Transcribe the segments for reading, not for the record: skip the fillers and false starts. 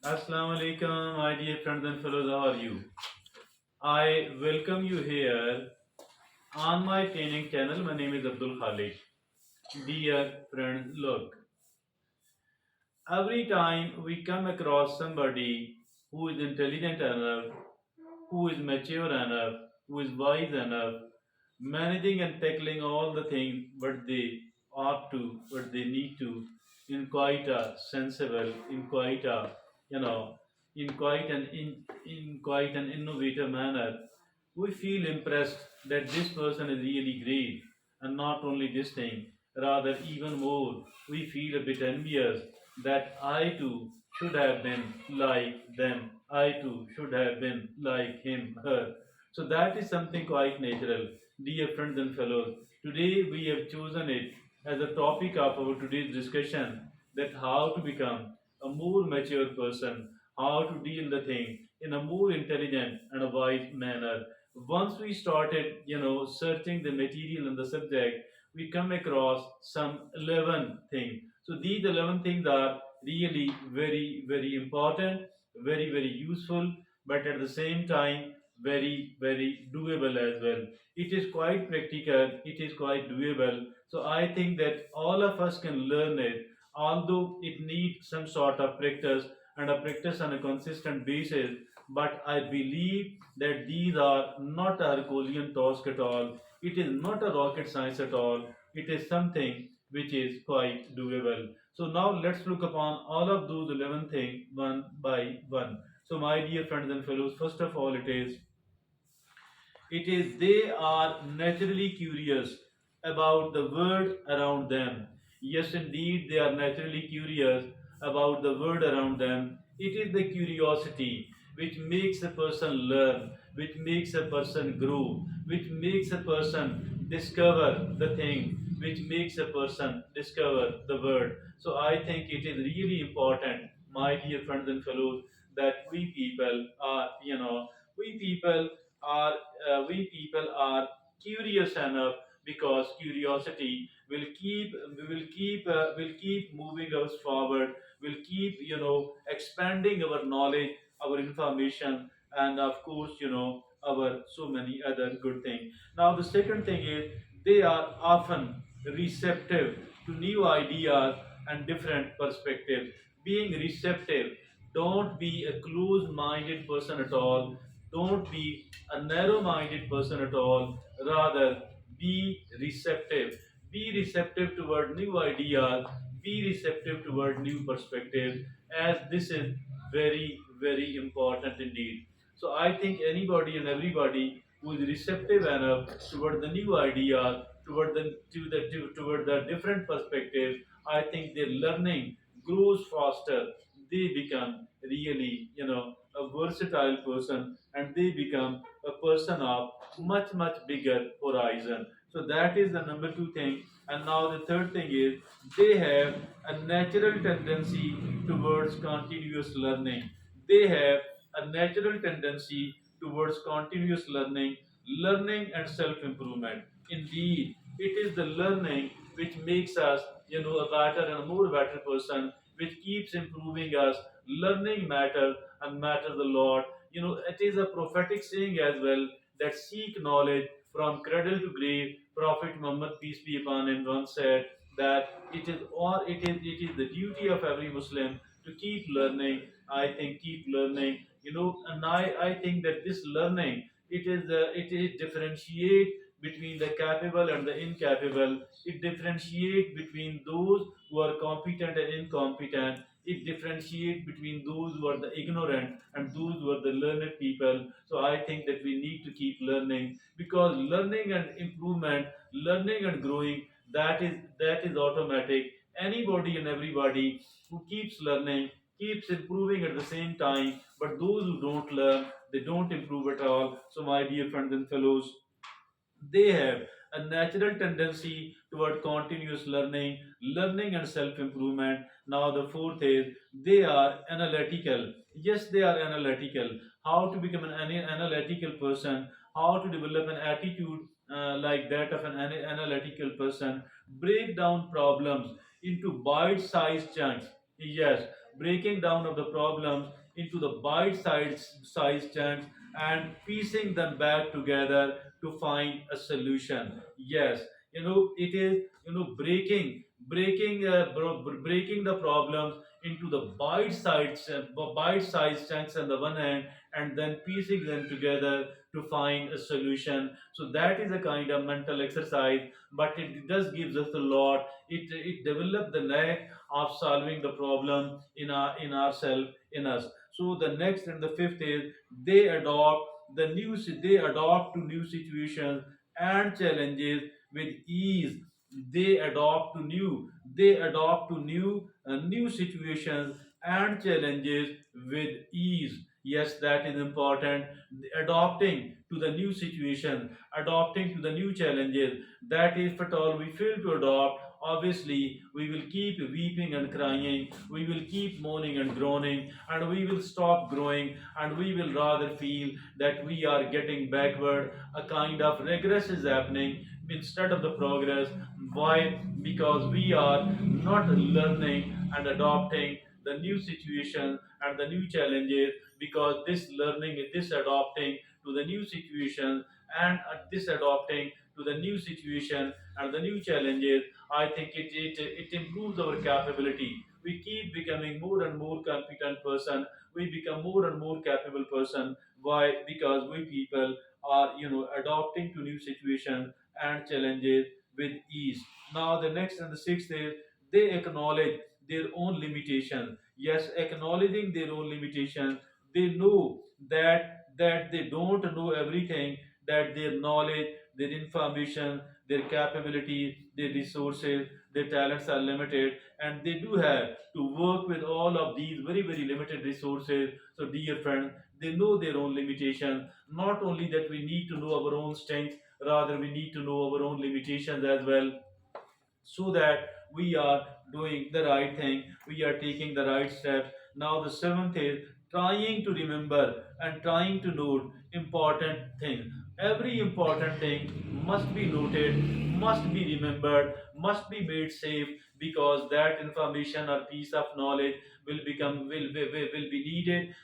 Assalamu alaikum, my dear friends and fellows. How are you? I welcome you here on my training channel. My name is Abdul Khalik. Dear friends, look, every time we come across somebody who is intelligent enough, who is mature enough, who is wise enough, managing and tackling all the things what they ought to, what they need to, in quite a sensible, in quite a you know, in quite an innovative manner, we feel impressed that this person is really great, and not only this thing, rather even more, we feel a bit envious that I too should have been like them. I too should have been like him, her. So that is something quite natural. Dear friends and fellows, today we have chosen it as a topic of our today's discussion, that how to become a more mature person, how to deal the thing in a more intelligent and a wise manner. Once we started, searching the material and the subject, we come across some 11 things. So these 11 things are really very, very important, very, very useful, but at the same time, very, very doable as well. It is quite practical, it is quite doable. So I think that all of us can learn it, although it needs some sort of practice and a practice on a consistent basis. But I believe that these are not a Herculean task at all. It is not a rocket science at all. It is something which is quite doable. So now let's look upon all of those 11 things one by one. So my dear friends and fellows, first of all, it is they are naturally curious about the world around them. Yes, indeed, they are naturally curious about the world around them. It is the curiosity which makes a person learn, which makes a person grow, which makes a person discover the thing, which makes a person discover the world. So I think it is really important, my dear friends and fellows, that we people are curious enough, because curiosity will keep moving us forward, will keep expanding our knowledge, our information, and of course our so many other good things. Now the second thing is they are often receptive to new ideas and different perspectives. Being receptive, don't be a closed minded person at all, don't be a narrow minded person at all. Rather, be receptive. Be receptive toward new ideas. Be receptive toward new perspectives, as this is very, very important indeed. So, I think anybody and everybody who is receptive enough toward the new ideas, toward the different perspectives, I think their learning grows faster. They become really, a versatile person, and they become a person of much, much bigger horizon. So that is the number two thing. And now the third thing is they have a natural tendency towards continuous learning. They have a natural tendency towards continuous learning and self improvement. Indeed, it is the learning which makes us, a better and a more better person, which keeps improving us. Learning matters and matters a lot. It is a prophetic saying as well, that seek knowledge from cradle to grave. Prophet Muhammad, peace be upon him, once said that it is the duty of every Muslim to keep learning. I think keep learning. And I think that this learning, it is differentiate between the capable and the incapable. It differentiate between those who are competent and incompetent. It differentiate between those who are the ignorant and those who are the learned people. So I think that we need to keep learning, because learning and improvement, learning and growing, that is automatic. Anybody and everybody who keeps learning keeps improving at the same time, but those who don't learn, they don't improve at all. So my dear friends and fellows, they have a natural tendency toward continuous learning and self improvement. Now, the fourth is they are analytical. Yes, they are analytical. How to become an analytical person, how to develop an attitude like that of an analytical person, break down problems into bite sized chunks. Yes, breaking down of the problems into the bite-sized chunks and piecing them back together to find a solution. Yes, it is, breaking the problems into the bite-sized chunks on the one hand, and then piecing them together to find a solution. So that is a kind of mental exercise, but it does gives us a lot. It develops the knack of solving the problem in ourselves, in us. So the next and the fifth is they adopt they adopt to new situations and challenges with ease. They adopt to new situations and challenges with ease. Yes, that is important. Adopting to the new situation, adopting to the new challenges. That if at all we fail to adopt, obviously we will keep weeping and crying, we will keep moaning and groaning, and we will stop growing, and we will rather feel that we are getting backward. A kind of regress is happening instead of the progress. Why? Because we are not learning and adopting the new situation and the new challenges. Because this learning, this adopting to the new situation, and this adopting to the new situation and the new challenges, I think it improves our capability. We keep becoming more and more competent person. We become more and more capable person. Why? Because we people are, adopting to new situations and challenges with ease. Now the next and the sixth is they acknowledge their own limitation. Yes, acknowledging their own limitation, they know that they don't know everything, that their knowledge, their information, their capability, their resources, their talents are limited, and they do have to work with all of these very, very limited resources. So, dear friends, they know their own limitation. Not only that we need to know our own strength, rather we need to know our own limitations as well, so that we are doing the right thing, we are taking the right steps. Now, the seventh is trying to remember and trying to note important things. Every important thing must be noted, must be remembered, must be made safe, because that information or piece of knowledge will be needed,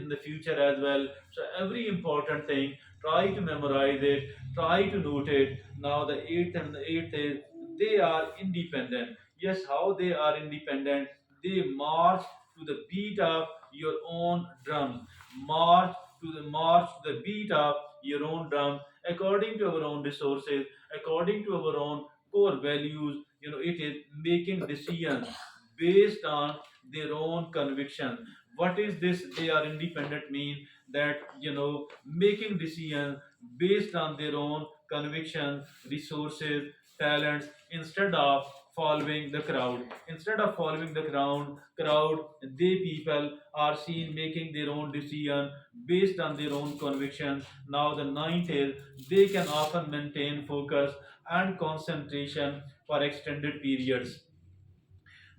in the future as well. So every important thing, try to memorize it, try to note it. Now the eighth is they are independent. Yes, how they are independent? They march to the beat of your own drum. March to the beat of your own drum, according to our own resources, according to our own core values. It is making decisions based on their own conviction. What is this? They are independent mean that, making decisions based on their own conviction, resources, talents, instead of following the crowd. Instead of following the crowd, they people are seen making their own decision based on their own conviction. Now the ninth is they can often maintain focus and concentration for extended periods.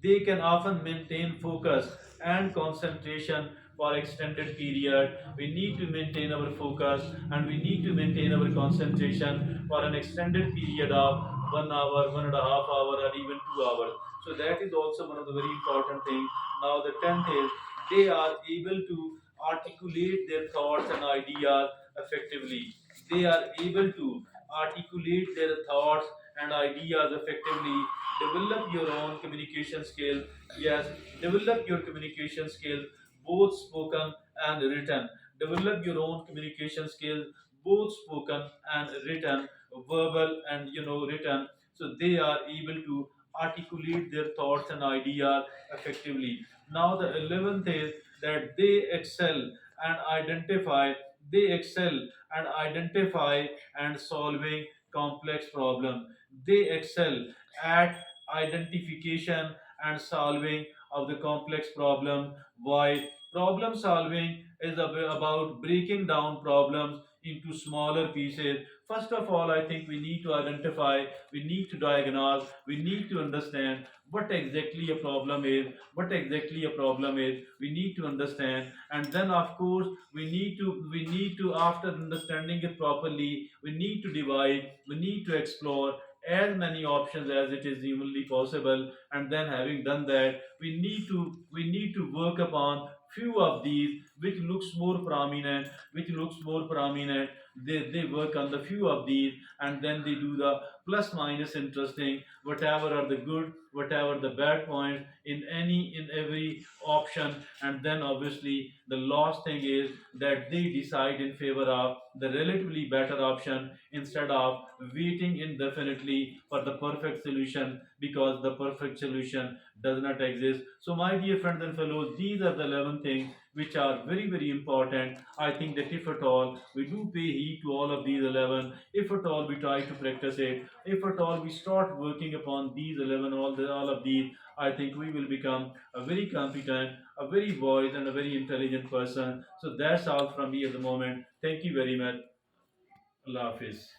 They can often maintain focus and concentration for extended period. We need to maintain our focus and we need to maintain our concentration for an extended period of 1 hour, 1.5 hour, or even 2 hours. So that is also one of the very important things. Now the tenth is they are able to articulate their thoughts and ideas effectively. They are able to articulate their thoughts and ideas effectively. Develop your own communication skills. Yes, develop your communication skills, both spoken and written. Develop your own communication skills, both spoken and written, verbal and, written. So they are able to articulate their thoughts and ideas effectively. Now the 11th is that they excel and identify and solving complex problems. They excel at identification and solving of the complex problem. Why? Problem solving is about breaking down problems into smaller pieces. First of all, I think we need to identify, we need to diagnose, we need to understand what exactly a problem is, we need to understand. And then of course we need to after understanding it properly, we need to divide, we need to explore as many options as it is humanly possible, And then having done that, we need to work upon few of these which looks more prominent, they work on the few of these, and then they do the plus minus interesting, whatever are the good, whatever the bad points in any in every option. And then obviously the last thing is that they decide in favor of the relatively better option instead of waiting indefinitely for the perfect solution, because the perfect solution does not exist. So my dear friends and fellows, these are the 11 things which are very very important. I think that if at all we do pay heed to all of these 11, if at all we try to practice it, if at all we start working upon these 11, all of these, I think we will become a very competent, a very wise, and a very intelligent person. So that's all from me at the moment. Thank you very much. Allah Hafiz.